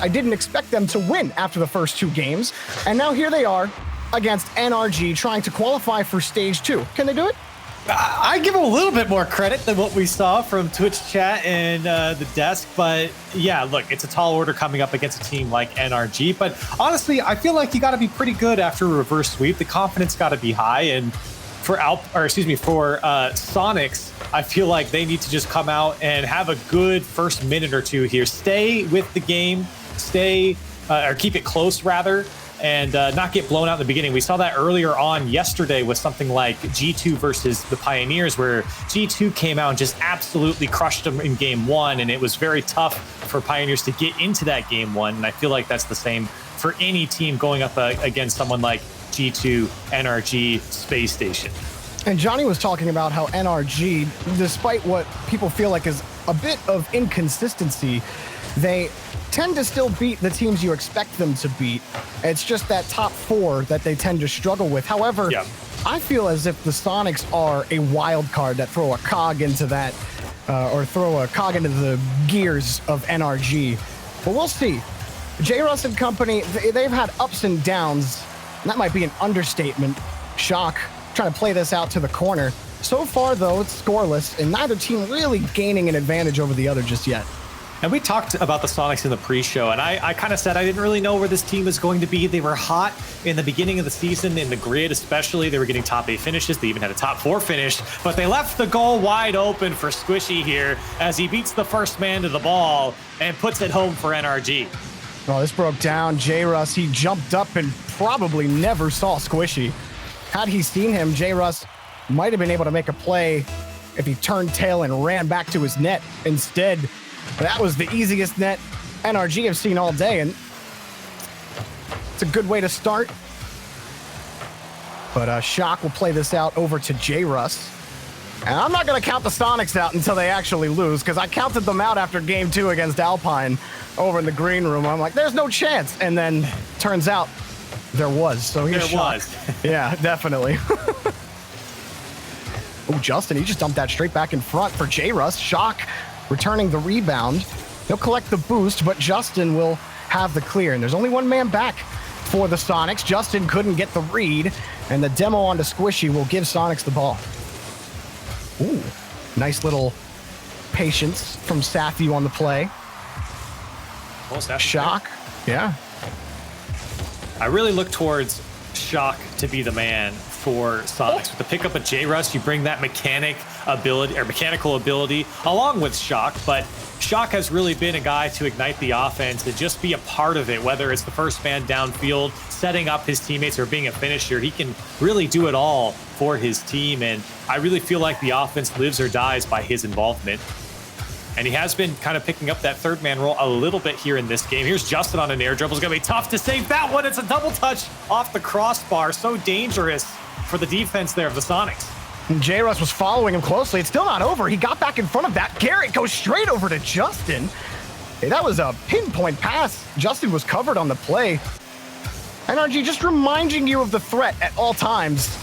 I didn't expect them to win after the first 2 games. And now here they are against NRG trying to qualify for stage 2. Can they do it? I give them a little bit more credit than what we saw from Twitch chat and the desk, but yeah, look, it's a tall order coming up against a team like NRG. But honestly, I feel like you got to be pretty good after a reverse sweep. The confidence got to be high, and for Soniqs, I feel like they need to just come out and have a good first minute or two here. Stay with the game, or keep it close rather, and not get blown out in the beginning. We saw that earlier on yesterday with something like G2 versus the Pioneers, where G2 came out and just absolutely crushed them in game 1, and it was very tough for Pioneers to get into that game 1. And I feel like that's the same for any team going up against someone like G2, NRG, Space Station. And Johnny was talking about how NRG, despite what people feel like is a bit of inconsistency, they tend to still beat the teams you expect them to beat. It's just that top 4 that they tend to struggle with. However, yeah, I feel as if the Soniqs are a wild card that throw a cog into that, or throw a cog into the gears of NRG. But we'll see. J-Russ and company, they've had ups and downs. That might be an understatement. Shock trying to play this out to the corner. So far, though, it's scoreless, and neither team really gaining an advantage over the other just yet. And we talked about the Soniqs in the pre-show, and I kind of said I didn't really know where this team was going to be. They were hot in the beginning of the season, in the grid especially. They were getting top 8 finishes. They even had a top 4 finish, but they left the goal wide open for Squishy here as he beats the first man to the ball and puts it home for NRG. Oh, this broke down. J-Russ, he jumped up and probably never saw Squishy. Had he seen him, J-Russ might have been able to make a play if he turned tail and ran back to his net. Instead, that was the easiest net NRG have seen all day, and it's a good way to start. But Shock will play this out over to J-Russ. And I'm not going to count the Soniqs out until they actually lose, because I counted them out after game 2 against Alpine over in the green room. I'm like, there's no chance. And then turns out there was. So here's Shock. Yeah, definitely. Oh, Justin, he just dumped that straight back in front for J-Russ. Shock returning the rebound. He'll collect the boost, but Justin will have the clear. And there's only one man back for the Soniqs. Justin couldn't get the read, and the demo onto Squishy will give Soniqs the ball. Ooh, nice little patience from Sathu on the play. Shock, yeah. I really look towards Shock to be the man for Soniqs. With the pickup of J-Russ, you bring that mechanical ability along with Shock, but Shock has really been a guy to ignite the offense and just be a part of it, whether it's the first man downfield, setting up his teammates, or being a finisher. He can really do it all for his team, and I really feel like the offense lives or dies by his involvement. And he has been kind of picking up that third man role a little bit here in this game. Here's Justin on an air dribble. It's going to be tough to save that one. It's a double touch off the crossbar. So dangerous for the defense there of the Soniqs. J-Russ was following him closely. It's still not over. He got back in front of that. Garrett goes straight over to Justin. Hey, that was a pinpoint pass. Justin was covered on the play. NRG just reminding you of the threat at all times.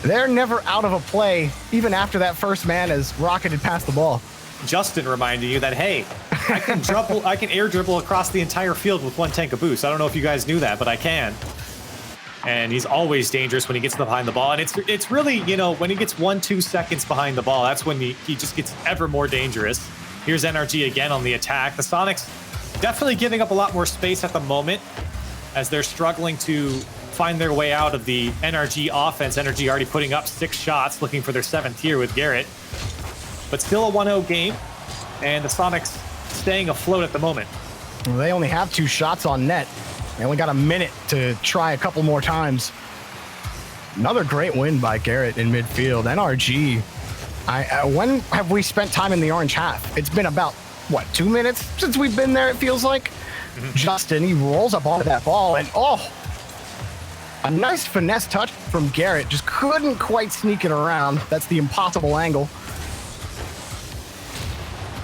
They're never out of a play, even after that first man has rocketed past the ball. Justin reminding you that, hey, I can air dribble across the entire field with 1 tank of boost. I don't know if you guys knew that, but I can. And he's always dangerous when he gets behind the ball. And it's really, you know, when he gets 1-2 seconds behind the ball, that's when he just gets ever more dangerous. Here's NRG again on the attack. The Soniqs definitely giving up a lot more space at the moment as they're struggling to find their way out of the NRG offense. NRG already putting up 6 shots, looking for their 7th here with Garrett. But still a 1-0 game, and the Soniqs staying afloat at the moment. Well, they only have 2 shots on net. They only got a minute to try a couple more times. Another great win by Garrett in midfield. NRG, when have we spent time in the orange half? It's been about, what, 2 minutes since we've been there, it feels like? Mm-hmm. Justin, he rolls up onto that ball, and a nice finesse touch from Garrett. Just couldn't quite sneak it around. That's the impossible angle.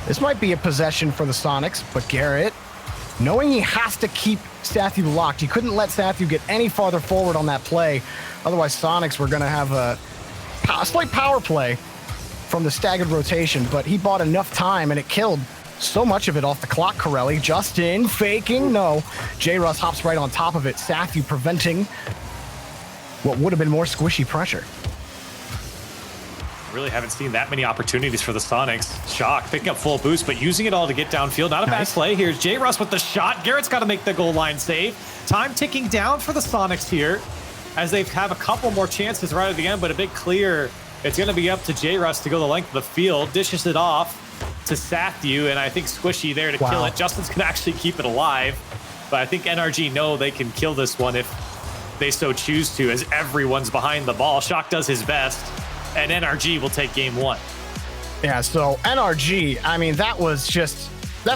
This might be a possession for the Soniqs, but Garrett, knowing he has to keep Sathu locked, he couldn't let Sathu get any farther forward on that play. Otherwise, Soniqs were going to have a slight power play from the staggered rotation, but he bought enough time and it killed So much of it off the clock, Corelli. Justin faking, no. J-Russ hops right on top of it. Sathu preventing what would have been more squishy pressure. Really haven't seen that many opportunities for the Sonics. Shock picking up full boost, but using it all to get downfield. Not a bad play. Here's J-Russ with the shot. Garrett's got to make the goal line save. Time ticking down for the Sonics here as they have a couple more chances right at the end, but a big clear. It's going to be up to J-Russ to go the length of the field. Dishes it off to Sathu, and I think Squishy there to kill it. Justin's going to actually keep it alive, but I think NRG know they can kill this one if they so choose to, as everyone's behind the ball. Shock does his best, and NRG will take game one. Yeah, so NRG, I mean, that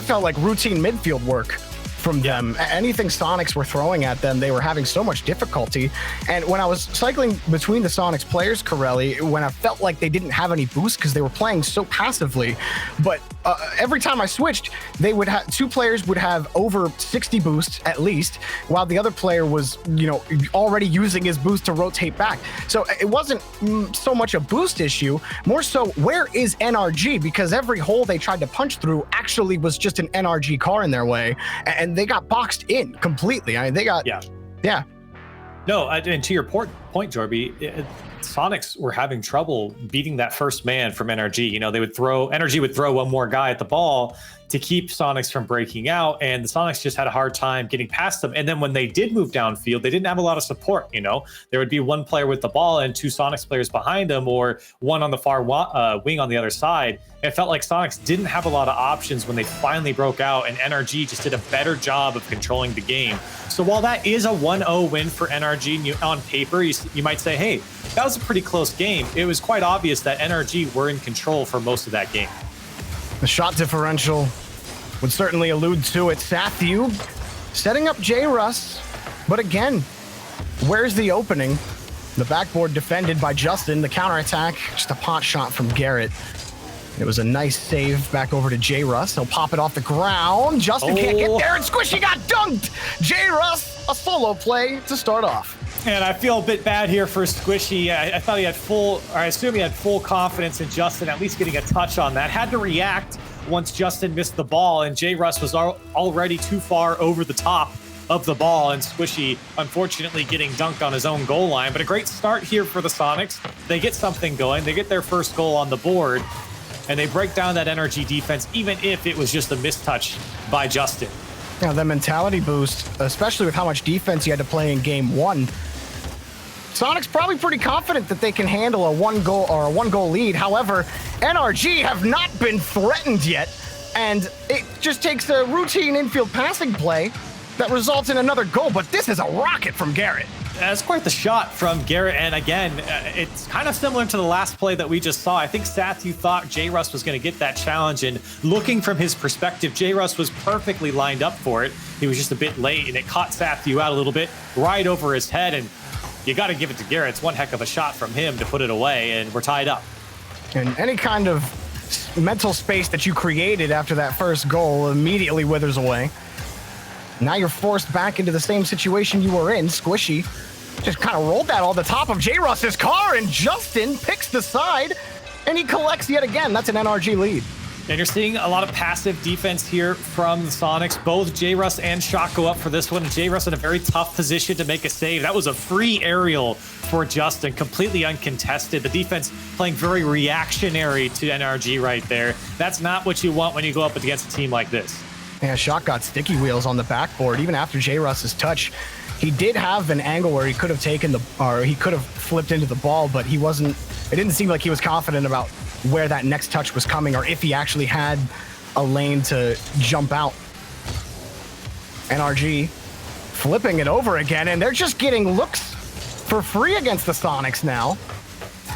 felt like routine midfield work from them. Anything Sonics were throwing at them, they were having so much difficulty. And when I was cycling between the Sonics players, Corelli, when I felt like they didn't have any boost because they were playing so passively, but every time I switched, they would have two players would have over 60 boosts at least, while the other player was, already using his boost to rotate back. So it wasn't so much a boost issue, more so where is NRG? Because every hole they tried to punch through actually was just an NRG car in their way, and they got boxed in completely. I mean, they got No, and to your point, Jorby, Sonics were having trouble beating that first man from NRG. NRG would throw one more guy at the ball to keep Sonics from breaking out, and the Sonics just had a hard time getting past them. And then when they did move downfield, they didn't have a lot of support. There would be one player with the ball and two Sonics players behind them, or one on the far wing on the other side. It felt like Sonics didn't have a lot of options when they finally broke out, and NRG just did a better job of controlling the game. So while that is a 1-0 win for NRG, and on paper, you might say, hey, that was a pretty close game. It was quite obvious that NRG were in control for most of that game. The shot differential would certainly allude to it. Sathu setting up J-Russ, but again, where's the opening? The backboard defended by Justin. The counterattack, just a pot shot from Garrett. It was a nice save back over to J-Russ. He'll pop it off the ground. Justin can't get there, and Squishy got dunked. J-Russ, a solo play to start off. And I feel a bit bad here for Squishy. I thought I assume he had full confidence in Justin, at least getting a touch on that. Had to react once Justin missed the ball, and J-Russ was already too far over the top of the ball, and Squishy, unfortunately, getting dunked on his own goal line. But a great start here for the Sonics. They get something going. They get their first goal on the board, and they break down that NRG defense, even if it was just a mistouch by Justin. Yeah, the mentality boost, especially with how much defense you had to play in game one. Sonics probably pretty confident that they can handle a one goal lead. However, NRG have not been threatened yet, and it just takes a routine infield passing play that results in another goal. But this is a rocket from Garrett. That's quite the shot from Garrett, and again, it's kind of similar to the last play that we just saw. I think Sathu thought J-Russ was going to get that challenge, and looking from his perspective, J-Russ was perfectly lined up for it. He was just a bit late, and it caught Sathu out a little bit, right over his head, and you got to give it to Garrett. It's one heck of a shot from him to put it away, and we're tied up. And any kind of mental space that you created after that first goal immediately withers away. Now you're forced back into the same situation you were in. Squishy just kind of rolled that on the top of J-Russ's car, and Justin picks the side, and he collects yet again. That's an NRG lead. And you're seeing a lot of passive defense here from the Sonics. Both J-Russ and Shock go up for this one. J-Russ in a very tough position to make a save. That was a free aerial for Justin, completely uncontested. The defense playing very reactionary to NRG right there. That's not what you want when you go up against a team like this. Yeah, Shock got sticky wheels on the backboard. Even after J-Russ's touch, he did have an angle where he could have he could have flipped into the ball, but it didn't seem like he was confident about where that next touch was coming, or if he actually had a lane to jump out. NRG flipping it over again, and they're just getting looks for free against the Sonics now.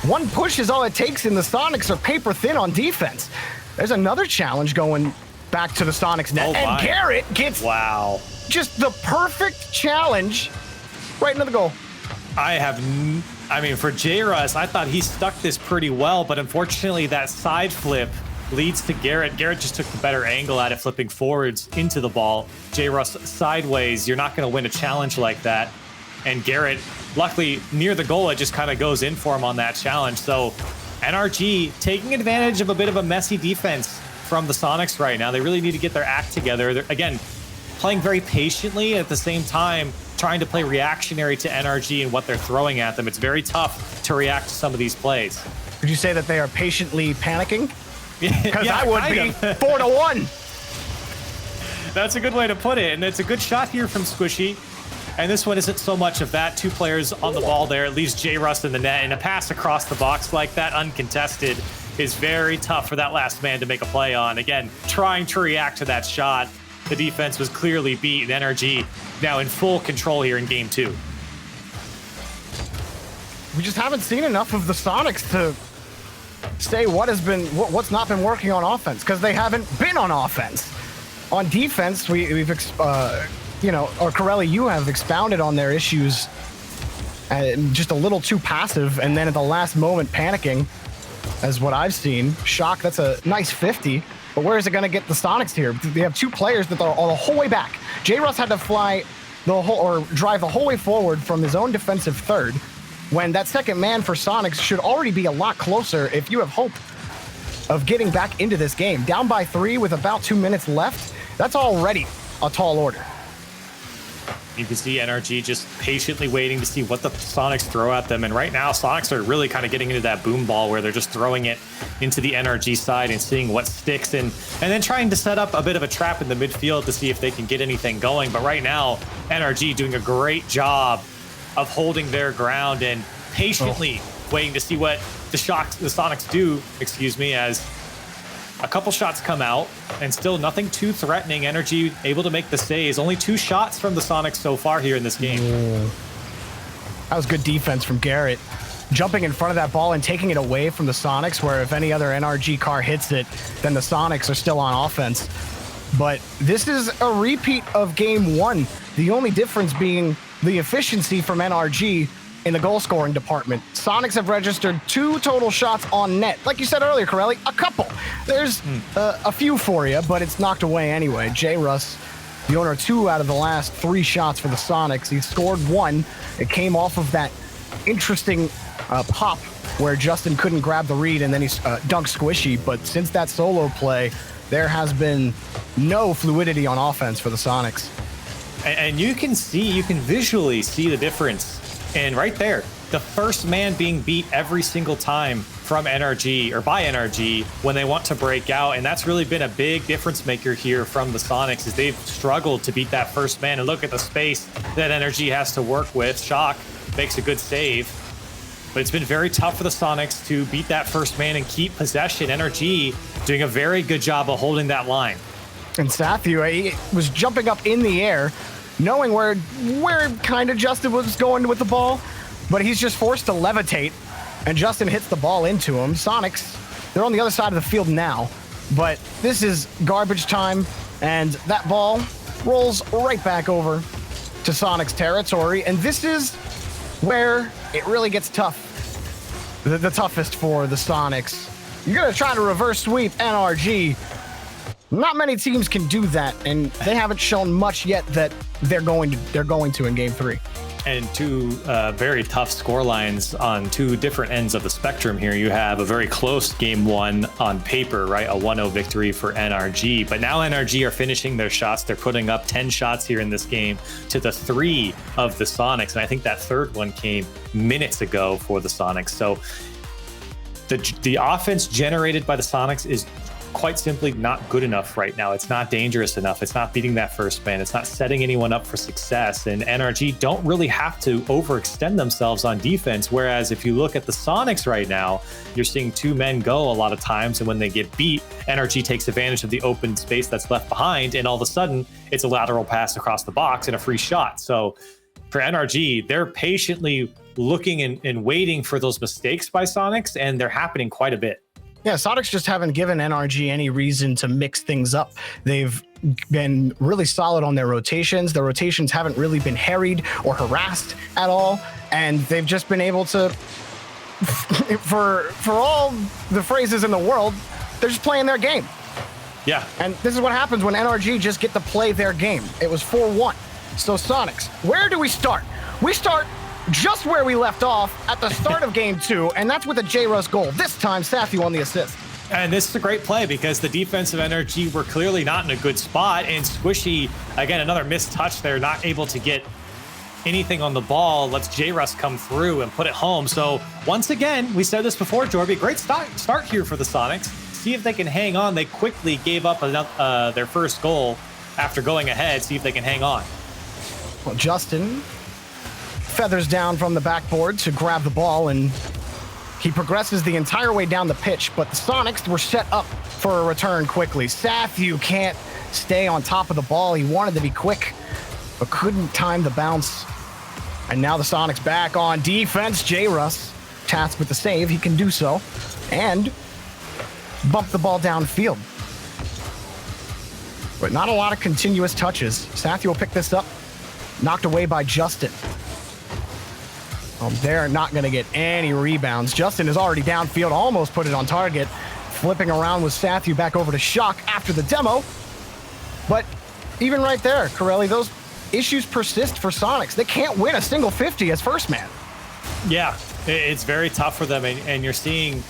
One push is all it takes, and the Sonics are paper thin on defense. There's another challenge going back to the Sonics net, and Garrett gets just the perfect challenge right into the goal. For J-Russ, I thought he stuck this pretty well, but unfortunately that side flip leads to Garrett. Garrett just took the better angle at it, flipping forwards into the ball. J-Russ sideways. You're not going to win a challenge like that. And Garrett, luckily near the goal, it just kind of goes in for him on that challenge. So NRG taking advantage of a bit of a messy defense from the Sonics right now. They really need to get their act together. They're, again, playing very patiently, at the same time trying to play reactionary to NRG and what they're throwing at them. It's very tough to react to some of these plays. Would you say that they are patiently panicking? Because Yeah, I would be 4-1. That's a good way to put it, and it's a good shot here from Squishy. And this one isn't so much of that. 2 players on the ball there. It leaves J. Rust in the net, and a pass across the box like that, uncontested, is very tough for that last man to make a play on. Again, trying to react to that shot. The defense was clearly beat, and NRG now in full control here in game 2. We just haven't seen enough of the Sonics to say what's not been working on offense, because they haven't been on offense. On defense, or Corelli, you have expounded on their issues, just a little too passive, and then at the last moment panicking, as what I've seen. Shock, that's a nice 50, but where is it going to get the Sonics here? They have 2 players that are all the whole way back. J-Russ had to drive the whole way forward from his own defensive third, when that second man for Sonics should already be a lot closer if you have hope of getting back into this game. Down by 3 with about 2 minutes left, that's already a tall order. You can see NRG just patiently waiting to see what the Sonics throw at them. And right now, Sonics are really kind of getting into that boom ball where they're just throwing it into the NRG side and seeing what sticks, and then trying to set up a bit of a trap in the midfield to see if they can get anything going. But right now, NRG doing a great job of holding their ground and patiently waiting to see what the Sonics do, as a couple shots come out, and still nothing too threatening. NRG able to make the saves. Only 2 shots from the Sonics so far here in this game. That was good defense from Garrett. Jumping in front of that ball and taking it away from the Sonics, where if any other NRG car hits it, then the Sonics are still on offense. But this is a repeat of game 1. The only difference being the efficiency from NRG in the goal scoring department. Sonics have registered 2 total shots on net. Like you said earlier, Corelli, a couple. There's a few for you, but it's knocked away anyway. J. Russ, the owner of 2 out of the last 3 shots for the Sonics. He scored 1. It came off of that interesting pop where Justin couldn't grab the read, and then he dunked Squishy. But since that solo play, there has been no fluidity on offense for the Sonics. And you can visually see the difference. And right there, the first man being beat every single time from NRG, or by NRG, when they want to break out. And that's really been a big difference maker here from the Sonics, is they've struggled to beat that first man. And look at the space that NRG has to work with. Shock makes a good save, but it's been very tough for the Sonics to beat that first man and keep possession. NRG doing a very good job of holding that line. And Sathu, he was jumping up in the air, knowing where kind of Justin was going with the ball, but he's just forced to levitate, and Justin hits the ball into him. Sonics, they're on the other side of the field now, but this is garbage time, and that ball rolls right back over to Sonics territory, and this is where it really gets tough. The toughest for the Sonics. You're going to try to reverse sweep NRG. Not many teams can do that, and they haven't shown much yet that they're going to in game 3. And 2 very tough score lines on 2 different ends of the spectrum here. You have a very close game 1 on paper, right? A 1-0 victory for NRG. But now NRG are finishing their shots. They're putting up 10 shots here in this game to the 3 of the Sonics. And I think that third one came minutes ago for the Sonics. So the offense generated by the Sonics is quite simply not good enough right now. It's not dangerous enough. It's not beating that first man. It's not setting anyone up for success. And NRG don't really have to overextend themselves on defense. Whereas if you look at the Sonics right now, you're seeing 2 men go a lot of times. And when they get beat, NRG takes advantage of the open space that's left behind. And all of a sudden, it's a lateral pass across the box and a free shot. So for NRG, they're patiently looking and waiting for those mistakes by Sonics, and they're happening quite a bit. Yeah, Sonics just haven't given NRG any reason to mix things up. They've been really solid on their rotations. Their rotations haven't really been harried or harassed at all, and they've just been able to, for all the phrases in the world, they're just playing their game. Yeah. And this is what happens when NRG just get to play their game. It was 4-1. So Sonics, where do we start? We start just where we left off at the start of game 2, and that's with a J-Russ goal. This time, Sathu on the assist. And this is a great play because the defensive NRG were clearly not in a good spot. And Squishy, again, another missed touch there, not able to get anything on the ball. Lets J-Russ come through and put it home. So once again, we said this before, Jorby, great start here for the Sonics. See if they can hang on. They quickly gave up their first goal after going ahead. See if they can hang on. Well, Justin feathers down from the backboard to grab the ball, and he progresses the entire way down the pitch, but the Sonics were set up for a return quickly. Sathu can't stay on top of the ball. He wanted to be quick, but couldn't time the bounce. And now the Sonics back on defense. J-Russ tasked with the save. He can do so and bump the ball downfield. But not a lot of continuous touches. Sathu will pick this up. Knocked away by Justin. They're not going to get any rebounds. Justin is already downfield, almost put it on target. Flipping around with Sathu back over to Shock after the demo. But even right there, Corelli, those issues persist for Sonics. They can't win a single 50 as first man. Yeah, it's very tough for them, and you're seeing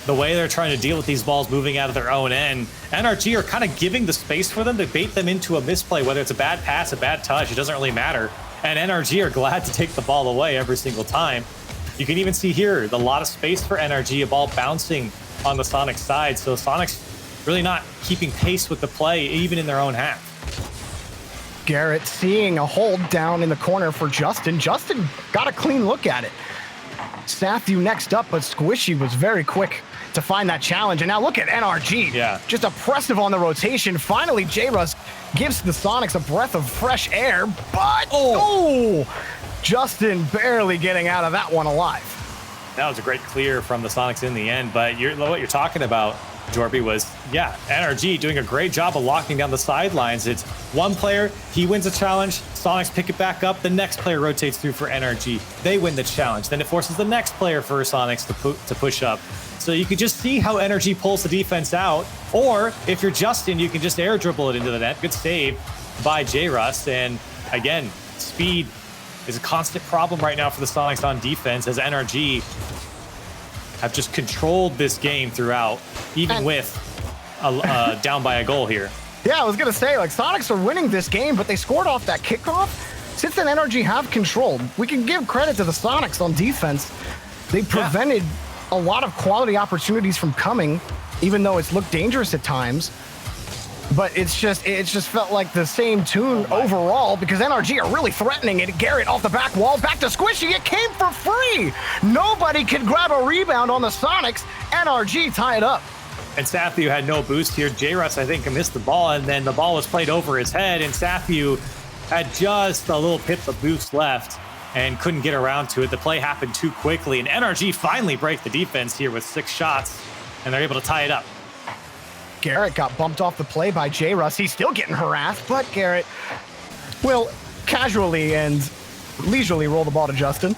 the way they're trying to deal with these balls moving out of their own end. NRG are kind of giving the space for them to bait them into a misplay, whether it's a bad pass, a bad touch, it doesn't really matter. And NRG are glad to take the ball away every single time. You can even see here, a lot of space for NRG, a ball bouncing on the Sonics side. So Sonics really not keeping pace with the play, even in their own half. Garrett seeing a hold down in the corner for Justin. Justin got a clean look at it. Sathu next up, but Squishy was very quick to find that challenge. And now look at NRG. Yeah. Just oppressive on the rotation. Finally, J-Russ gives the Sonics a breath of fresh air, but Justin barely getting out of that one alive. That was a great clear from the Sonics in the end, but what you're talking about, Jorby, was, NRG doing a great job of locking down the sidelines. It's one player, he wins a challenge, Sonics pick it back up, the next player rotates through for NRG. They win the challenge. Then it forces the next player for Sonics to push up. So you can just see how NRG pulls the defense out, or if you're Justin, you can just air dribble it into the net. Good save by J-Russ. And again, speed is a constant problem right now for the Sonics on defense, as NRG have just controlled this game throughout, even with down by a goal here. Yeah, I was going to say, Sonics are winning this game, but they scored off that kickoff. Since then, NRG have controlled. We can give credit to the Sonics on defense. They prevented a lot of quality opportunities from coming, even though it's looked dangerous at times. But it just felt like the same tune overall, because NRG are really threatening it. Garrett off the back wall, back to Squishy. It came for free. Nobody could grab a rebound on the Sonics. NRG tie it up. And Sathu had no boost here. J-Russ, I think, missed the ball, and then the ball was played over his head, and Sathu had just a little pip of boost left and couldn't get around to it. The play happened too quickly, and NRG finally break the defense here with 6 shots, and they're able to tie it up. Garrett got bumped off the play by J-Russ. He's still getting harassed, but Garrett will casually and leisurely roll the ball to Justin.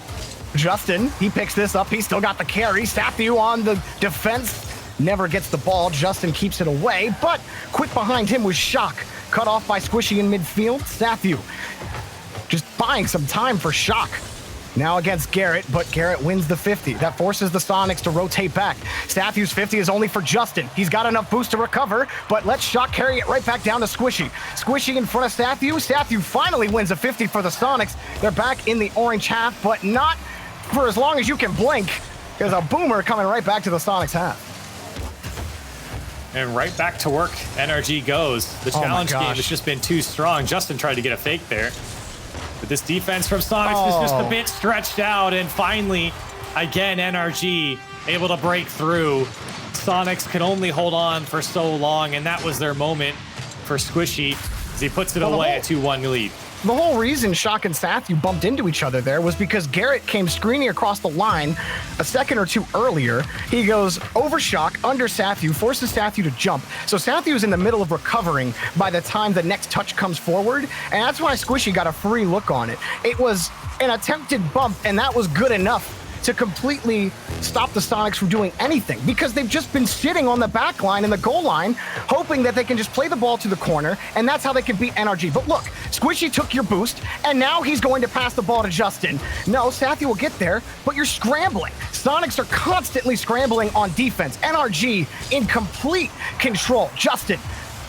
Justin, he picks this up. He's still got the carry. Sathu on the defense. Never gets the ball. Justin keeps it away, but quick behind him was Shock. Cut off by Squishy in midfield. Sathu just buying some time for Shock. Now against Garrett, but Garrett wins the 50. That forces the Sonics to rotate back. Sathu's 50 is only for Justin. He's got enough boost to recover, but lets Shock carry it right back down to Squishy. Squishy in front of Sathu. Sathu finally wins a 50 for the Sonics. They're back in the orange half, but not for as long as you can blink. There's a boomer coming right back to the Sonics half. And right back to work, NRG goes. The challenge game has just been too strong. Justin tried to get a fake there. But this defense from Sonics is just a bit stretched out. And finally, again, NRG able to break through. Sonics can only hold on for so long, and that was their moment for Squishy as he puts it away, a 2-1 lead. The whole reason Shock and Sathu bumped into each other there was because Garrett came screening across the line a second or two earlier. He goes over Shock, under Sathu, forces Sathu to jump. So Sathu's in the middle of recovering by the time the next touch comes forward, and that's why Squishy got a free look on it. It was an attempted bump, and that was good enough to completely stop the Sonics from doing anything, because they've just been sitting on the back line and the goal line, hoping that they can just play the ball to the corner, and that's how they can beat NRG. But look, Squishy took your boost, and now he's going to pass the ball to Justin. No, Sathu will get there, but you're scrambling. Soniqs are constantly scrambling on defense. NRG in complete control. Justin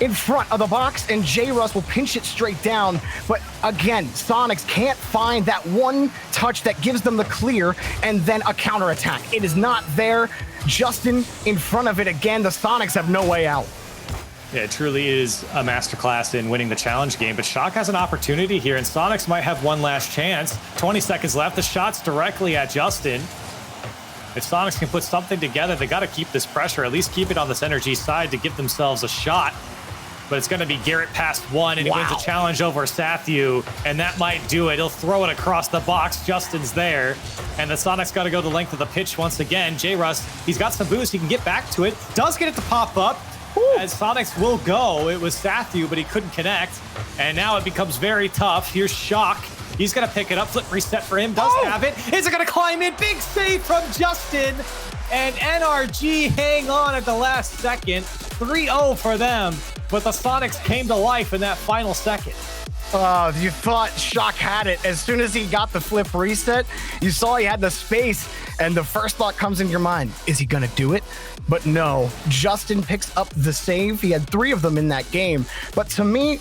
in front of the box, and J-Russ will pinch it straight down. But again, Soniqs can't find that one touch that gives them the clear and then a counterattack. It is not there. Justin in front of it again. The Soniqs have no way out. Yeah, it truly is a masterclass in winning the challenge game, but Shock has an opportunity here, and Soniqs might have one last chance. 20 seconds left. The shot's directly at Justin. If Soniqs can put something together, they got to keep this pressure, at least keep it on this NRG side to give themselves a shot. But it's going to be Garrett past one, and he wins a challenge over Sathu, and that might do it. He'll throw it across the box. Justin's there, and the Soniqs got to go the length of the pitch once again. J-Russ, he's got some boost. He can get back to it. Does get it to pop up, as Soniqs will go. It was Sathu, but he couldn't connect, and now it becomes very tough. Here's Shock. He's going to pick it up. Flip reset for him. Does have it. Is it going to climb in? Big save from Justin, and NRG hang on at the last second. 3-0 for them. But the Soniqs came to life in that final second. You thought Shock had it. As soon as he got the flip reset, you saw he had the space, and the first thought comes in your mind, is he gonna do it? But no, Justin picks up the save. He had 3 of them in that game. But to me,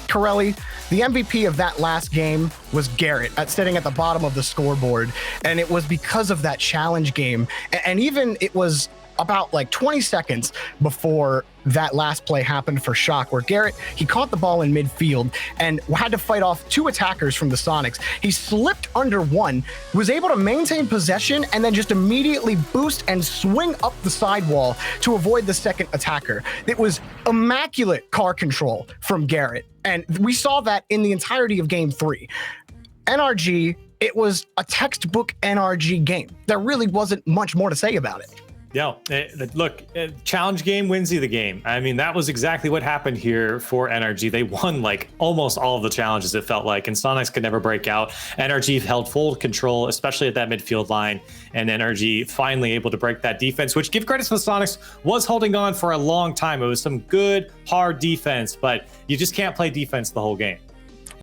Corelli, the MVP of that last game was Garrett sitting at the bottom of the scoreboard. And it was because of that challenge game. And even it was about like 20 seconds before that last play happened for Shock, where Garrett, he caught the ball in midfield and had to fight off 2 attackers from the Soniqs. He slipped under one, was able to maintain possession, and then just immediately boost and swing up the sidewall to avoid the second attacker. It was immaculate car control from Garrett, and we saw that in the entirety of Game 3. NRG, it was a textbook NRG game. There really wasn't much more to say about it. Yeah, look, challenge game wins you the game. I mean, that was exactly what happened here for NRG. They won like almost all of the challenges, it felt like, and Soniqs could never break out. NRG held full control, especially at that midfield line, and NRG finally able to break that defense, which, give credit to the Soniqs, was holding on for a long time. It was some good, hard defense, but you just can't play defense the whole game.